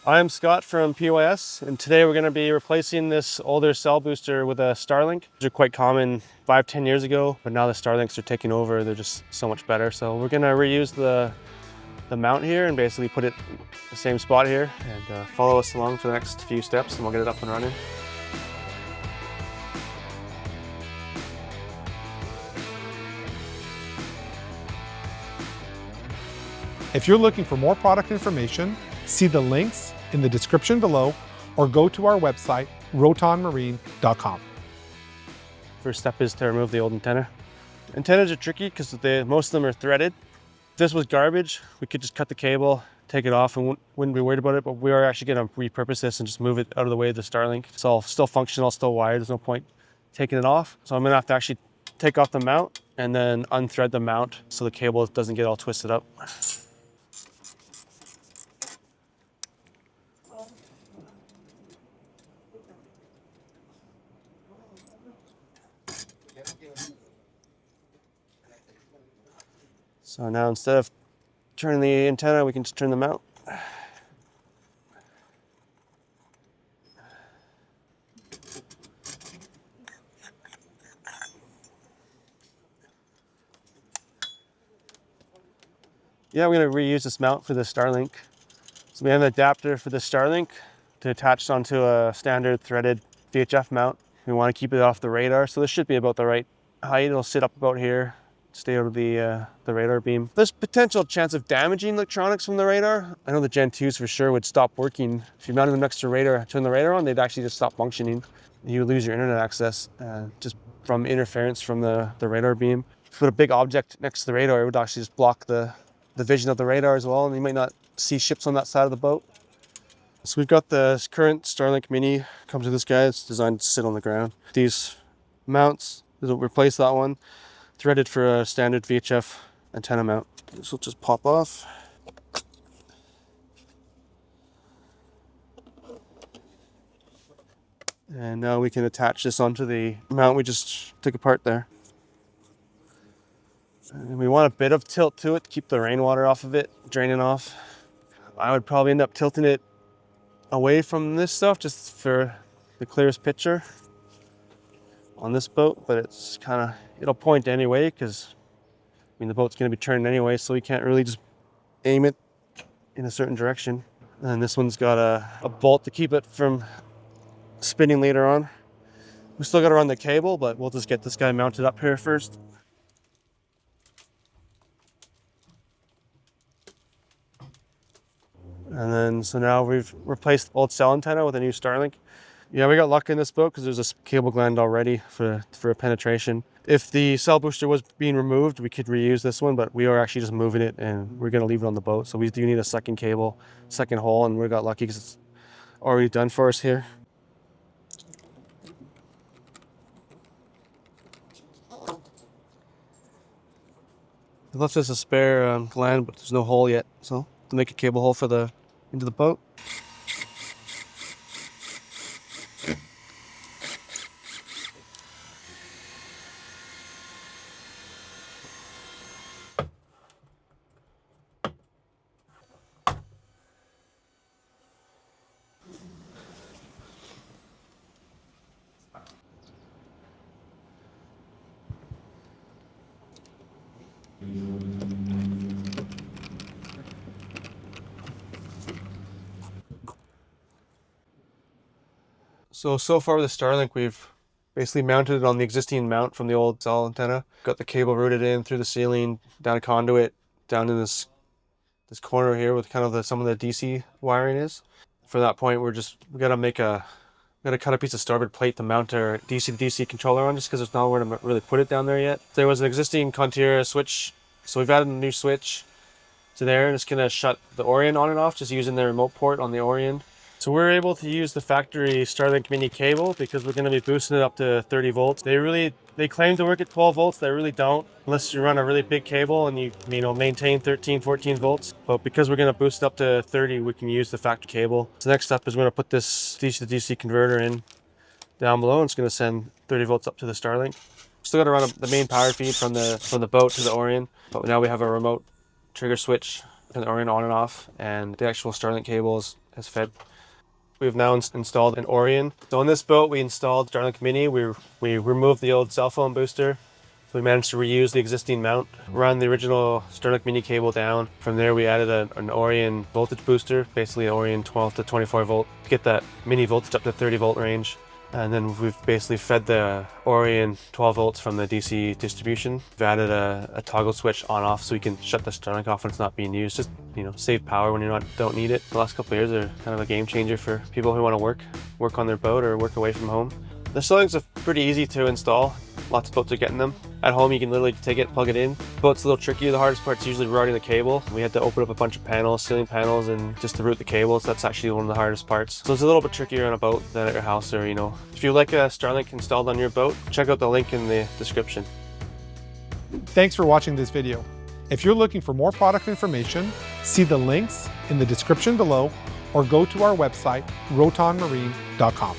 I'm Scott from PYS, and today we're going to be replacing this older cell booster with a Starlink. These are quite common 5-10 years ago, but now the Starlinks are taking over. They're just so much better. So we're going to reuse the mount here and basically put it in the same spot here, and follow us along for the next few steps and we'll get it up and running. If you're looking for more product information, see the links in the description below or go to our website, rotonmarine.com. First step is to remove the old antenna. Antennas are tricky because most of them are threaded. If this was garbage, we could just cut the cable, take it off, and wouldn't be worried about it, but we are actually going to repurpose this and just move it out of the way of the Starlink. It's all still functional, still wired. There's no point taking it off. So I'm going to have to actually take off the mount and then unthread the mount so the cable doesn't get all twisted up. So now instead of turning the antenna, we can just turn the mount. Yeah, we're going to reuse this mount for the Starlink. So we have an adapter for the Starlink to attach onto a standard threaded VHF mount. We want to keep it off the radar, so this should be about the right height. It'll sit up about here, stay out of the radar beam. There's potential chance of damaging electronics from the radar. I know the Gen 2s for sure would stop working. If you mounted them next to the radar, turn the radar on, they'd actually just stop functioning. You lose your internet access just from interference from the radar beam. If you put a big object next to the radar, it would actually just block the vision of the radar as well, and you might not see ships on that side of the boat. So we've got the current Starlink Mini, comes with this guy. It's designed to sit on the ground. These mounts, this will replace that one, threaded for a standard VHF antenna mount. This will just pop off. And now we can attach this onto the mount we just took apart there. And we want a bit of tilt to it to keep the rainwater off of it, draining off. I would probably end up tilting it away from this stuff just for the clearest picture on this boat, but it's kind of, it'll point anyway because the boat's going to be turning anyway, so we can't really just aim it in a certain direction. And this one's got a bolt to keep it from spinning later on. We still got to run the cable, but we'll just get this guy mounted up here first. And then, so now we've replaced the old cell antenna with a new Starlink. Yeah, we got luck in this boat because there's a cable gland already for a penetration. If the cell booster was being removed, we could reuse this one, but we are actually just moving it and we're gonna leave it on the boat. So we do need a second cable, second hole, and we got lucky because it's already done for us here. It left us a spare gland, but there's no hole yet. So to make a cable hole for into the boat. So far with the Starlink, we've basically mounted it on the existing mount from the old cell antenna. Got the cable routed in through the ceiling, down a conduit, down in this corner here with kind of some of the DC wiring is. For that point, we gotta cut a piece of starboard plate to mount our DC to DC controller on, just because there's nowhere to really put it down there yet. There was an existing Contiera switch, so we've added a new switch to there, and it's gonna shut the Orion on and off just using the remote port on the Orion. So we're able to use the factory Starlink Mini cable because we're going to be boosting it up to 30 volts. They claim to work at 12 volts. They really don't, unless you run a really big cable and you maintain 13, 14 volts. But because we're going to boost up to 30, we can use the factory cable. So the next step is we're going to put this DC to DC converter in down below, and it's going to send 30 volts up to the Starlink. Still got to run the main power feed from the boat to the Orion, but now we have a remote trigger switch and the Orion on and off, and the actual Starlink cable is has fed. We've now installed an Orion. So on this boat, we installed Starlink Mini. We removed the old cell phone booster. So we managed to reuse the existing mount, run the original Starlink Mini cable down. From there, we added an Orion voltage booster, basically an Orion 12 to 24 volt, to get that mini voltage up to 30 volt range. And then we've basically fed the Orion 12 volts from the DC distribution. We've added a toggle switch on off so we can shut the Starlink off when it's not being used. Just, save power when you don't need it. The last couple of years are kind of a game changer for people who want to work on their boat or work away from home. The Starlinks are pretty easy to install. Lots of boats are getting them. At home, you can literally take it, plug it in. Boat's a little trickier. The hardest part's usually routing the cable. We had to open up a bunch of panels, ceiling panels, and just to route the cables. That's actually one of the hardest parts. So it's a little bit trickier on a boat than at your house, or if you like a Starlink installed on your boat, check out the link in the description. Thanks for watching this video. If you're looking for more product information, see the links in the description below or go to our website, rotonmarine.com.